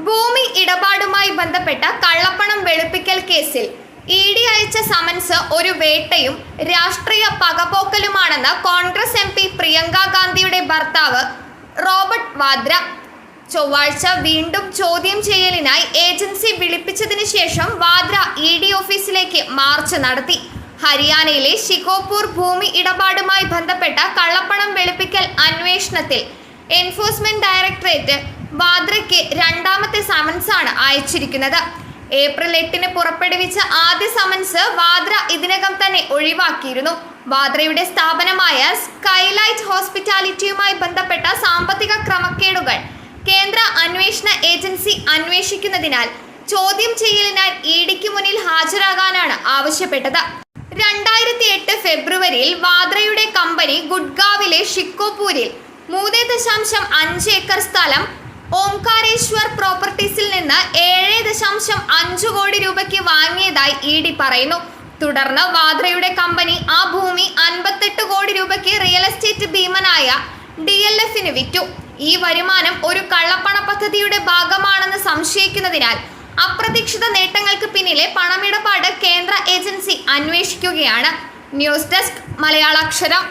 ഭൂമി ഇടപാടുമായി ബന്ധപ്പെട്ട കള്ളപ്പണം വെളുപ്പിക്കൽ കേസിൽ ഇഡി അയച്ച സമൻസ് ഒരു വേട്ടയും രാഷ്ട്രീയ പകപോക്കലുമാണെന്ന് കോൺഗ്രസ് MP പ്രിയങ്ക ഗാന്ധിയുടെ ഭർത്താവ് റോബർട്ട് വാദ്ര ചൊവ്വാഴ്ച വീണ്ടും ചോദ്യം ചെയ്യലിനായി ഏജൻസി വിളിപ്പിച്ചതിന് ശേഷം വാദ്ര ഇഡി ഓഫീസിലേക്ക് മാർച്ച് നടത്തി. ഹരിയാനയിലെ ഷിക്കോപൂർ ഭൂമി ഇടപാടുമായി ബന്ധപ്പെട്ട കള്ളപ്പണം വെളുപ്പിക്കൽ അന്വേഷണത്തിൽ എൻഫോഴ്സ്മെന്റ് ഡയറക്ടറേറ്റ് വാദ്രയ്ക്ക് രണ്ടാമത്തെ സമൻസാണ് അയച്ചിരിക്കുന്നത്. ഏപ്രിൽ 8-ന് പുറപ്പെടുവിച്ച ആദ്യ സമൻസ് വാദ്ര ഇതിനകം തന്നെ ഒഴിവാക്കിയിരുന്നു. വാദ്രയുടെ സ്ഥാപനമായ സ്കൈലൈറ്റ് ഹോസ്പിറ്റാലിറ്റിയുമായി ബന്ധപ്പെട്ട സാമ്പത്തിക ക്രമക്കേടുകൾ കേന്ദ്ര അന്വേഷണ ഏജൻസി അന്വേഷിക്കുന്നതിനാൽ ചോദ്യം ചെയ്യലിനായി ഇഡിക്ക് മുന്നിൽ ഹാജരാകാനാണ് ആവശ്യപ്പെട്ടത്. 2008 ഫെബ്രുവരിയിൽ വാദ്രയുടെ കമ്പനി ഗുഡ്ഗാവിലെ ഷിക്കോപൂരിൽ 3.5 ഏക്കർ സ്ഥലം ഓംകാരേശ്വർ പ്രോപ്പർട്ടീസിൽ നിന്ന് 7.5 കോടി രൂപയ്ക്ക് വാങ്ങിയതായി ഇഡി പറയുന്നു. തുടർന്ന് വാദ്രയുടെ കമ്പനി ആ ഭൂമി 58 കോടി രൂപയ്ക്ക് റിയൽ എസ്റ്റേറ്റ് ഭീമനായ DLFന് വിറ്റു. ഈ വരുമാനം ഒരു കള്ളപ്പണ പദ്ധതിയുടെ ഭാഗമാണെന്ന് സംശയിക്കുന്നതിനാൽ അപ്രതീക്ഷിത നേട്ടങ്ങൾക്ക് പിന്നിലെ പണമിടപാട് കേന്ദ്ര ഏജൻസി അന്വേഷിക്കുകയാണ്. News desk മലയാളാക്ഷരം.